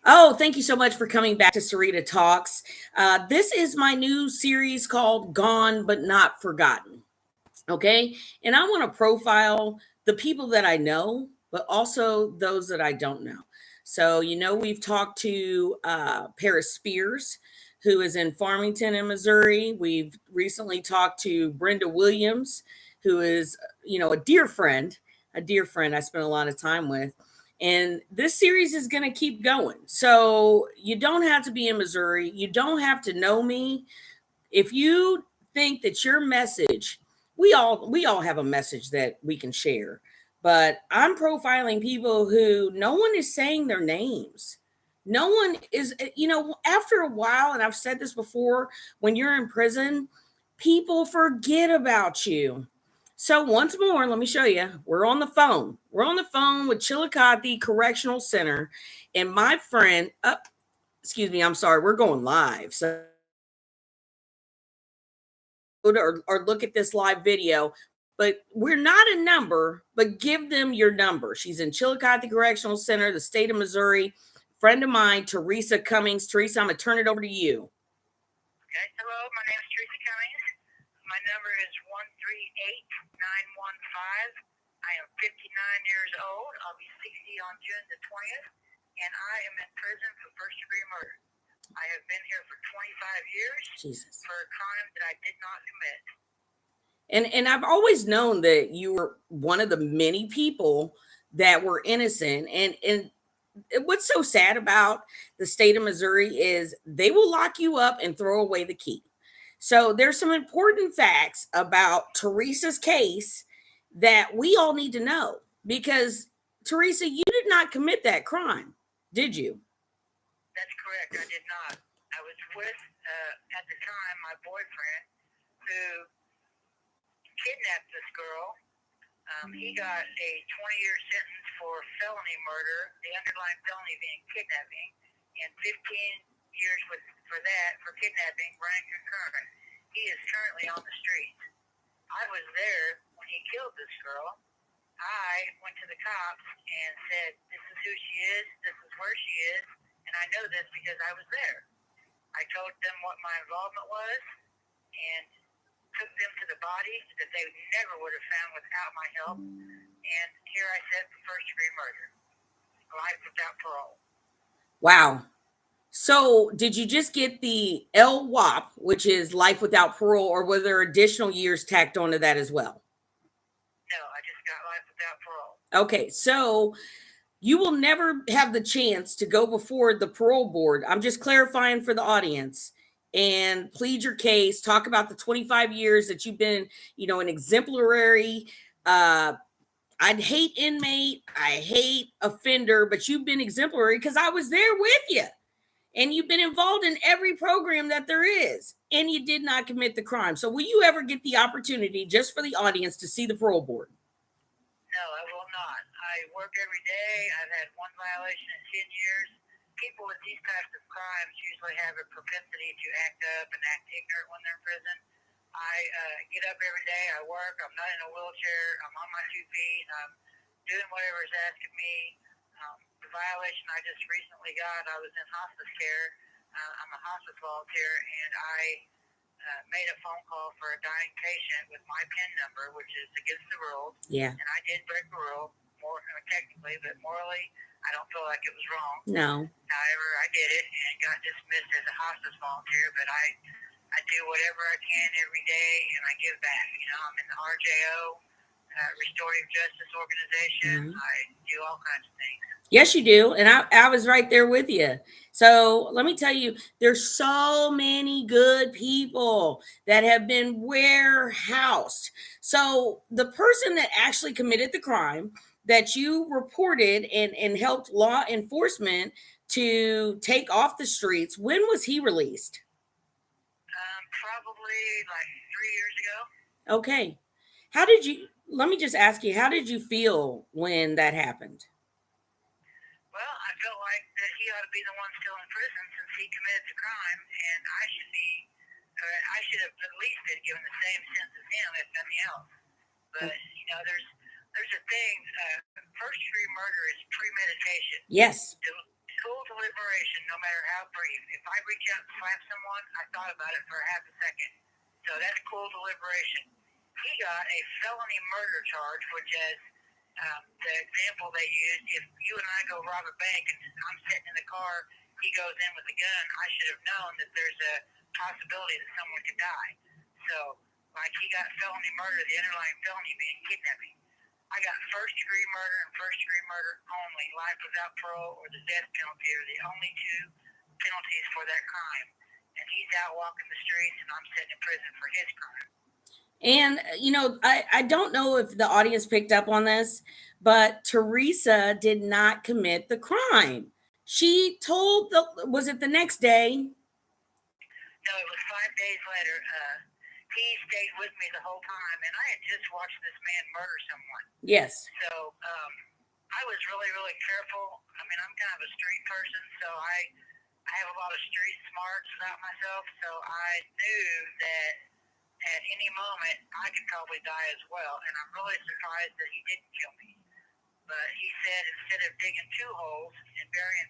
Oh, thank you so much for coming back to Sarita Talks. This is my new series called Gone But Not Forgotten. Okay. And I want to profile the people that I know, but also those that I don't know. So, we've talked to Paris Spears, who is in Farmington in Missouri. We've recently talked to Brenda Williams, who is, a dear friend I spent a lot of time with. And this series is going to keep going. So you don't have to be in Missouri. You don't have to know me. If you think that your message, we all have a message that we can share, but I'm profiling people who no one is saying their names. No one is, after a while, and I've said this before, when you're in prison, people forget about you. So once more, let me show you. We're on the phone. We're on the phone with Chillicothe Correctional Center, and my friend, excuse me, I'm sorry, we're going live. So or look at this live video, but we're not a number, but give them your number. She's in Chillicothe Correctional Center, the state of Missouri. Friend of mine, Terressa Cummings. Terressa, I'm going to turn it over to you. Okay, hello, my name is Terressa Cummings. My number is 138915. I am 59 years old. I'll be 60 on June the 20th, and I am in prison for first-degree murder. I have been here for 25 years Jesus. for a crime that I did not commit. And I've always known that you were one of the many people that were innocent. And what's so sad about the state of Missouri is they will lock you up and throw away the key. So there's some important facts about Teressa's case that we all need to know, because Terressa, you did not commit that crime, did you? That's correct, I did not. I was with, at the time, my boyfriend, who kidnapped this girl. He got a 20-year sentence for felony murder, the underlying felony being kidnapping, and 15 years for kidnapping running concurrent. He is currently on the street. I was there when he killed this girl. I went to the cops and said, this is who she is, this is where she is, and I know this because I was there. I told them what my involvement was and took them to the body that they never would have found without my help. And here I said for first-degree murder, life without parole. Wow. So did you just get the LWOP, which is life without parole, or were there additional years tacked onto that as well? No, I just got life without parole. Okay, so you will never have the chance to go before the parole board. I'm just clarifying for the audience, and plead your case. Talk about the 25 years that you've been, an exemplary, I'd hate inmate, I hate offender, but you've been exemplary because I was there with you. And you've been involved in every program that there is, and you did not commit the crime. So will you ever get the opportunity, just for the audience, to see the parole board? No, I will not. I work every day. I've had one violation in 10 years. People with these types of crimes usually have a propensity to act up and act ignorant when they're in prison. I get up every day. I work. I'm not in a wheelchair. I'm on my 2 feet. I'm doing whatever is asked of me. The violation I just recently got, I was in hospice care. I'm a hospice volunteer, and I made a phone call for a dying patient with my PIN number, which is against the rules. Yeah. And I did break the rule, technically, but morally, I don't feel like it was wrong. No. However, I did it and got dismissed as a hospice volunteer, but I do whatever I can every day, and I give back. I'm in the RJO, Restorative Justice Organization. Mm-hmm. I do all kinds of things. Yes, you do. And I was right there with you. So let me tell you, there's so many good people that have been warehoused. So the person that actually committed the crime that you reported and helped law enforcement to take off the streets, when was he released? Probably like 3 years ago. Okay. Let me just ask you, how did you feel when that happened? Well, I felt like that he ought to be the one still in prison since he committed the crime, and I should have at least been given the same sentence as him, if nothing else. But, there's a thing, first-degree murder is premeditation. Yes. Tools deliberation, no matter how brief. If I reach out and slap someone, I thought about it for a half a second. So that's cool deliberation. He got a felony murder charge, which is the example they used. If you and I go rob a bank and I'm sitting in the car, he goes in with a gun, I should have known that there's a possibility that someone could die. So, like, he got felony murder, the underlying felony being kidnapping. I got first-degree murder and first-degree murder only. Life without parole or the death penalty are the only two penalties for that crime. And he's out walking the streets, and I'm sitting in prison for his crime. And, I don't know if the audience picked up on this, but Terressa did not commit the crime. She told was it the next day? No, it was 5 days later. He stayed with me the whole time, and I had just watched this man murder someone. Yes. So I was really, really careful. I mean, I'm kind of a street person, so I have a lot of street smarts about myself, so I knew that at any moment I could probably die as well, and I'm really surprised that he didn't kill me. But he said instead of digging 2 holes and burying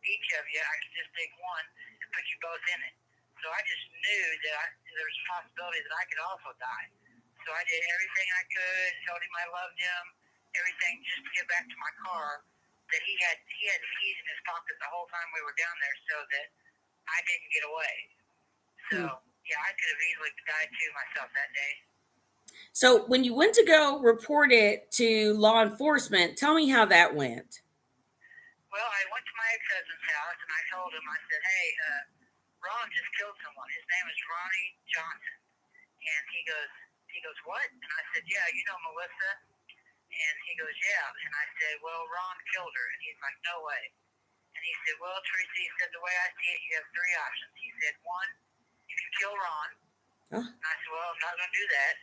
each of you, I could just dig one and put you both in it. So I just knew that there was a possibility that I could also die. So I did everything I could, told him I loved him, everything just to get back to my car. That he had the keys in his pocket the whole time we were down there, so that I didn't get away. So yeah, I could have easily died too myself that day. So when you went to go report it to law enforcement, tell me how that went. Well, I went to my ex-husband's house and I told him, I said, hey, Ron just killed someone. His name is Ronnie Johnson. And he goes, what? And I said, yeah, you know Melissa? And he goes, yeah. And I said, well, Ron killed her. And he's like, no way. And he said, well, Teresa, he said, the way I see it, you have 3 options. He said, 1, you can kill Ron. Huh? And I said, well, I'm not going to do that.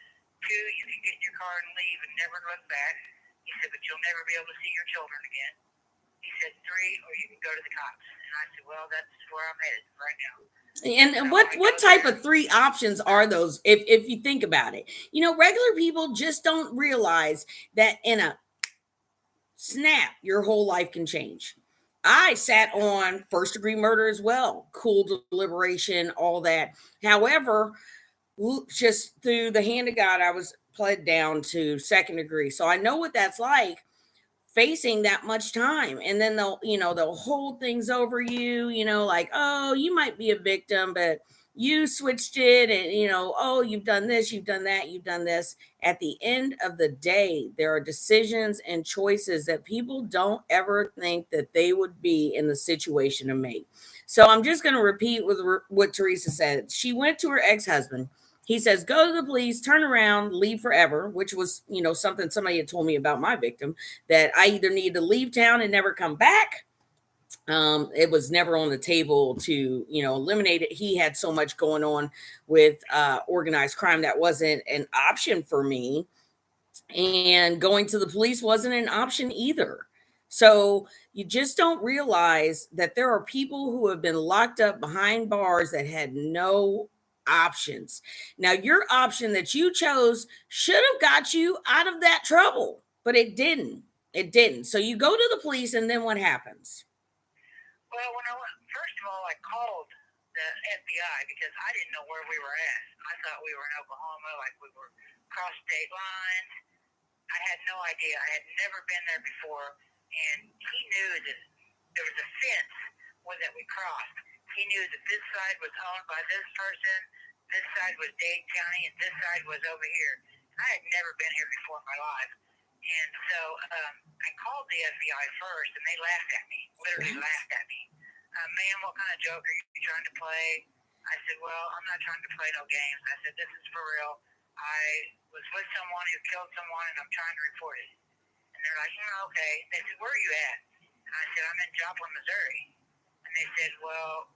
2, you can get in your car and leave and never look back. He said, but you'll never be able to see your children again. He said 3, or you can go to the cops. And I said, well, that's where I'm headed right now. And So what type of 3 options are those if you think about it? Regular people just don't realize that in a snap your whole life can change. I sat on first-degree murder as well, cool deliberation, all that. However, just through the hand of God, I was pled down to second degree. So I know what that's like, facing that much time. And then they'll hold things over you, like, oh, you might be a victim, but you switched it. And, oh, you've done this, you've done that, you've done this. At the end of the day, there are decisions and choices that people don't ever think that they would be in the situation to make. So I'm just going to repeat what Terressa said. She went to her ex-husband. He says, go to the police, turn around, leave forever, which was, something somebody had told me about my victim, that I either need to leave town and never come back. It was never on the table to, eliminate it. He had so much going on with organized crime that wasn't an option for me. And going to the police wasn't an option either. So you just don't realize that there are people who have been locked up behind bars that had no options. Now, your option that you chose should have got you out of that trouble, but it didn't. It didn't. So you go to the police, and then what happens? Well, first of all, I called the FBI because I didn't know where we were at. I thought we were in Oklahoma, like we were across state lines. I had no idea. I had never been there before, and he knew that there was a fence that we crossed. He knew that this side was owned by this person, this side was Dade County, and this side was over here. I had never been here before in my life. And so I called the FBI first, and they laughed at me, literally laughed at me. Man, what kind of joke are you trying to play? I said, well, I'm not trying to play no games. I said, this is for real. I was with someone who killed someone, and I'm trying to report it. And they're like, okay. They said, where are you at? And I said, I'm in Joplin, Missouri. And they said, well,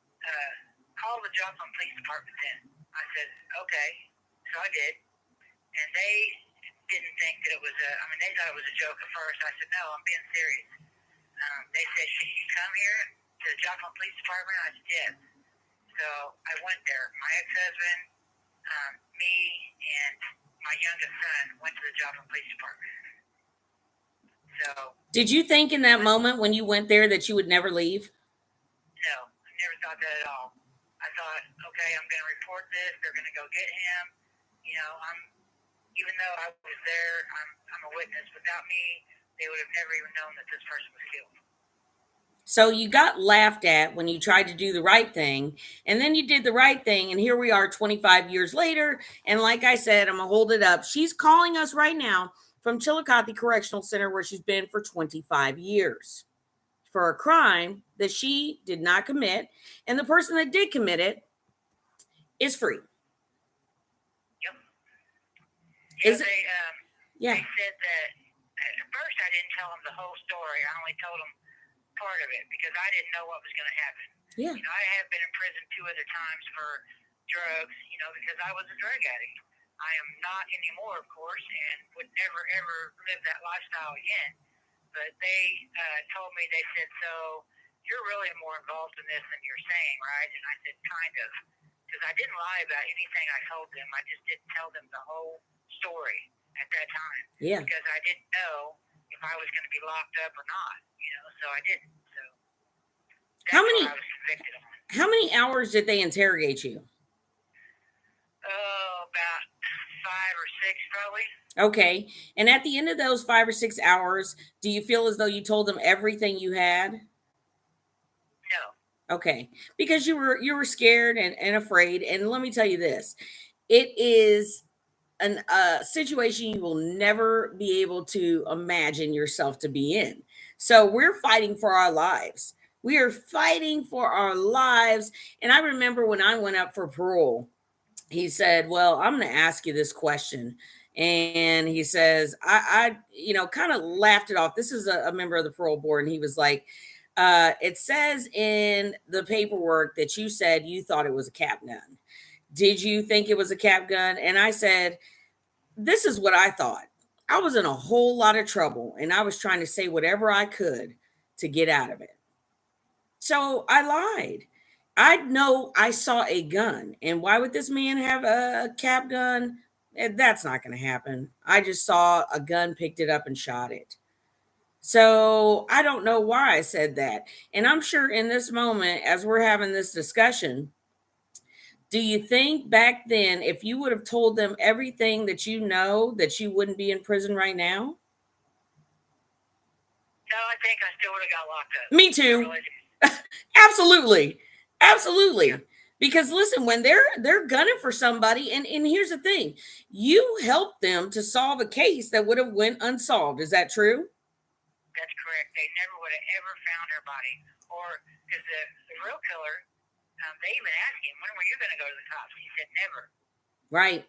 call the Joplin Police Department then. I said, okay. So I did. And they didn't think that it was they thought it was a joke at first. I said, no, I'm being serious. They said, can you come here to the Joplin Police Department? I said, yes. So I went there. My ex-husband, me, and my youngest son went to the Joplin Police Department. So did you think in that moment when you went there that you would never leave? that at all. I thought, okay, I'm going to report this. They're going to go get him. Even though I was there, I'm a witness. Without me, they would have never even known that this person was killed. So you got laughed at when you tried to do the right thing, and then you did the right thing, and here we are 25 years later. And like I said, I'm gonna hold it up. She's calling us right now from Chillicothe Correctional Center, where she's been for 25 years for a crime that she did not commit, and the person that did commit it is free. Yep. Is it? They said that at first I didn't tell them the whole story. I only told them part of it because I didn't know what was going to happen. Yeah. I have been in prison 2 other times for drugs, because I was a drug addict. I am not anymore, of course, and would never, ever live that lifestyle again. But they told me, they said, so you're really more involved in this than you're saying, right? And I said, kind of. Because I didn't lie about anything I told them. I just didn't tell them the whole story at that time. Yeah. Because I didn't know if I was going to be locked up or not, so I didn't. So that's How many? what I was convicted on. How many hours did they interrogate you? Oh, about 5 or 6, probably. Okay. And at the end of those 5 or 6 hours, do you feel as though you told them everything you had? No. Okay. Because you were scared and afraid. And let me tell you this. It is a situation you will never be able to imagine yourself to be in. So we're fighting for our lives. We are fighting for our lives. And I remember when I went up for parole, he said, well, I'm going to ask you this question. And he says, I kind of laughed it off. This is a member of the parole board. And he was like, it says in the paperwork that you said you thought it was a cap gun. Did you think it was a cap gun? And I said, this is what I thought. I was in a whole lot of trouble and I was trying to say whatever I could to get out of it. So I lied. I know I saw a gun. And why would this man have a cap gun? That's not going to happen. I just saw a gun, picked it up, and shot it. So I don't know why I said that. And I'm sure in this moment, as we're having this discussion, do you think back then, if you would have told them everything that you know, that you wouldn't be in prison right now? No, I think I still would have got locked up. Me too. Absolutely. Absolutely. Yeah. Because listen, when they're gunning for somebody, and here's the thing, you helped them to solve a case that would have went unsolved. Is that true? That's correct. They never would have ever found her body. Or, because the real killer, they even asked him, when were you going to go to the cops? He said, never. Right.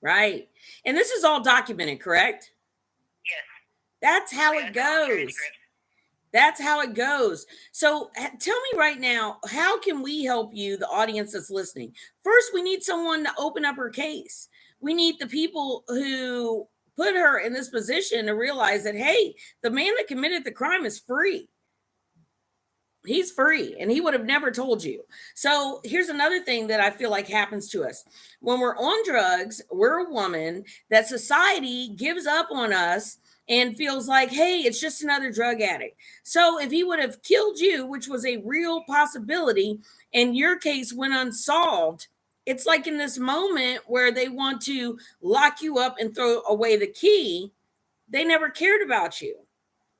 Right. And this is all documented, correct? Yes. That's how it goes. That's how it goes. So tell me right now, how can we help you, the audience that's listening? First, we need someone to open up her case. We need the people who put her in this position to realize that, hey, the man that committed the crime is free. He's free and he would have never told you. So here's another thing that I feel like happens to us. When we're on drugs, we're a woman that society gives up on us and feels like, hey, it's just another drug addict. So if he would have killed you, which was a real possibility, and your case went unsolved, it's like in this moment where they want to lock you up and throw away the key. They never cared about you.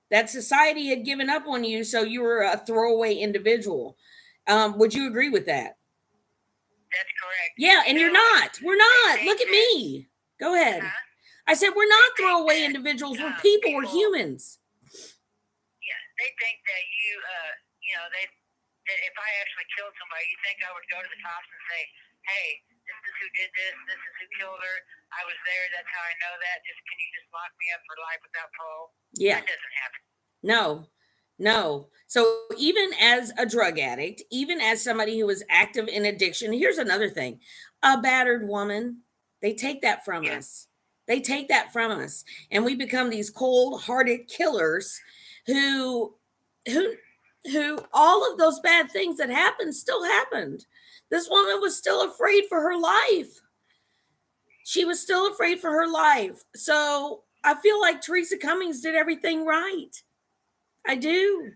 That society had given up on you, so you were a throwaway individual. Would you agree with that? That's correct. Yeah, and you're not. We're not. Look at me. Go ahead. I said we're not throwaway individuals. We're people. We're humans. Yeah, they think that that if I actually killed somebody, you think I would go to the cops and say, hey, this is who did this. This is who killed her. I was there. That's how I know that. Can you just lock me up for life without parole? Yeah. That doesn't happen. No. So even as a drug addict, even as somebody who is active in addiction, here's another thing. A battered woman, they take that from us. They take that from us. And we become these cold-hearted killers who all of those bad things that happened still happened. This woman was still afraid for her life. She was still afraid for her life. So I feel like Terressa Cummings did everything right. I do.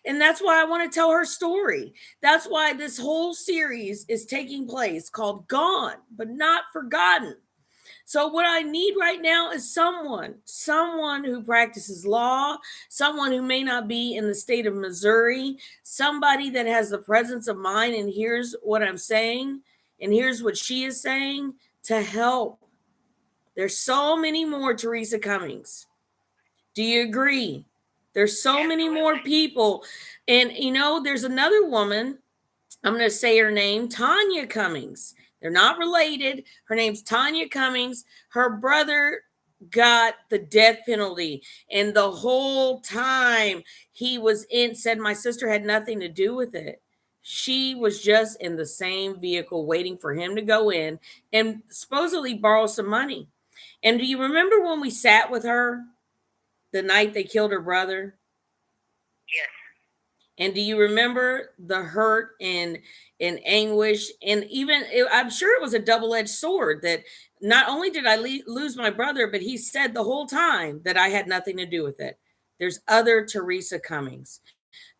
And that's why I want to tell her story. That's why this whole series is taking place called Gone, but Not Forgotten. So what I need right now is someone who practices law, someone who may not be in the state of Missouri, somebody that has the presence of mind and hears what I'm saying and hears what she is saying to help. There's so many more Terressa Cummings. Do you agree? There's so many more people. And there's another woman, I'm going to say her name, Tanya Cummings. They're not related. Her name's Tanya Cummings. Her brother got the death penalty. And the whole time he was said my sister had nothing to do with it. She was just in the same vehicle waiting for him to go in and supposedly borrow some money. And do you remember when we sat with her the night they killed her brother? Yes. And do you remember the hurt and anguish? And even, I'm sure it was a double-edged sword that not only did I lose my brother, but he said the whole time that I had nothing to do with it. There's other Terressa Cummings.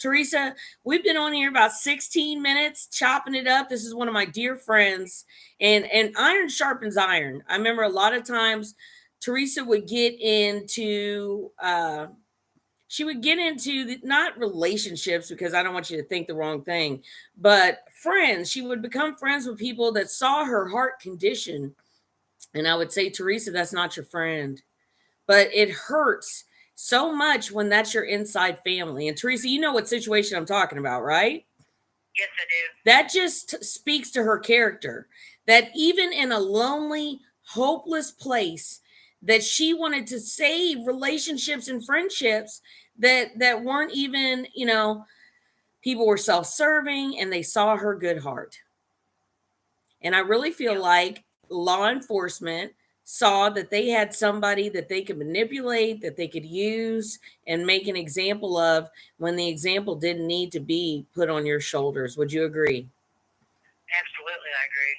Terressa, we've been on here about 16 minutes chopping it up. This is one of my dear friends, and iron sharpens iron. I remember a lot of times Terressa would get into not relationships, because I don't want you to think the wrong thing, but friends. She would become friends with people that saw her heart condition. And I would say, Terressa, that's not your friend. But it hurts so much when that's your inside family. And Terressa, you know what situation I'm talking about, right? Yes, I do. That just speaks to her character. That even in a lonely, hopeless place, that she wanted to save relationships and friendships that weren't even, people were self-serving and they saw her good heart. And I really feel like law enforcement saw that they had somebody that they could manipulate, that they could use and make an example of, when the example didn't need to be put on your shoulders. Would you agree? Absolutely, I agree.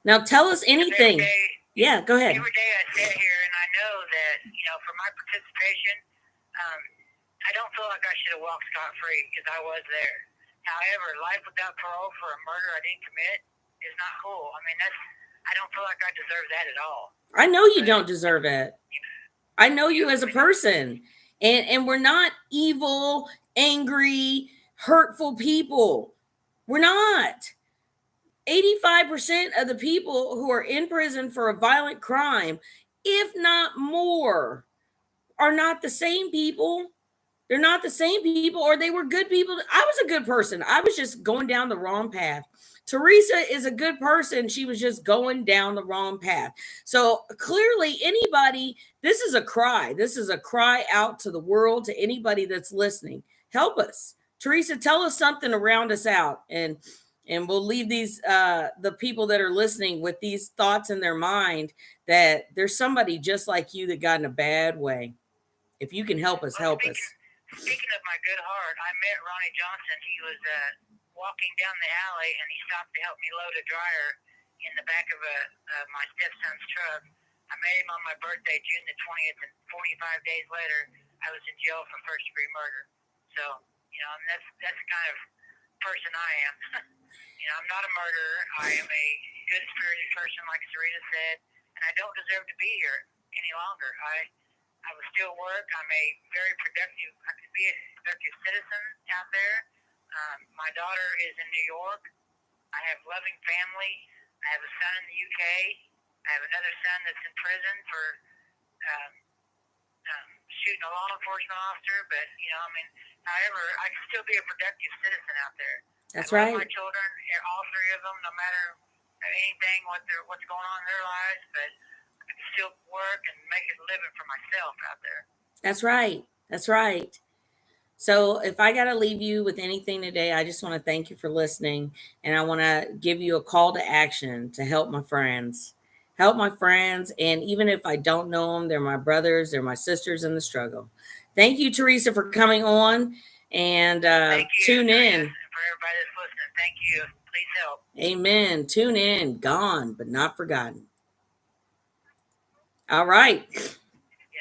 Now tell us anything. Yeah, go ahead. Every day I sit here and I know that, for my participation, I don't feel like I should have walked scot-free because I was there. However, life without parole for a murder I didn't commit is not cool. I mean, I don't feel like I deserve that at all. I know you don't deserve it. I know you as a person. And we're not evil, angry, hurtful people. We're not. 85% of the people who are in prison for a violent crime, if not more, are not the same people. They're not the same people, or they were good people. I was a good person. I was just going down the wrong path. Terressa is a good person. She was just going down the wrong path. So clearly, anybody, this is a cry. This is a cry out to the world, to anybody that's listening. Help us. Terressa, tell us something to round us out. And we'll leave these the people that are listening with these thoughts in their mind, that there's somebody just like you that got in a bad way. If you can help us, help us. Speaking of my good heart, I met Ronnie Johnson. He was walking down the alley, and he stopped to help me load a dryer in the back of my stepson's truck. I met him on my birthday, June the 20th, and 45 days later, I was in jail for first-degree murder. So, that's the kind of person I am. I'm not a murderer. I am a good-spirited person, like Serena said, and I don't deserve to be here any longer. I would still work. I could be a productive citizen out there. My daughter is in New York. I have loving family. I have a son in the UK. I have another son that's in prison for shooting a law enforcement officer. But, however, I can still be a productive citizen out there. That's I right. love my children, all three of them, no matter anything, what's going on in their lives. But I can still work and make a living for myself out there. That's right. That's right. So if I got to leave you with anything today, I just want to thank you for listening. And I want to give you a call to action to help my friends. Help my friends. And even if I don't know them, they're my brothers, they're my sisters in the struggle. Thank you, Terressa, for coming on. And tune in. For everybody that's listening, thank you. Please help. Amen. Tune in. Gone, but not forgotten. All right.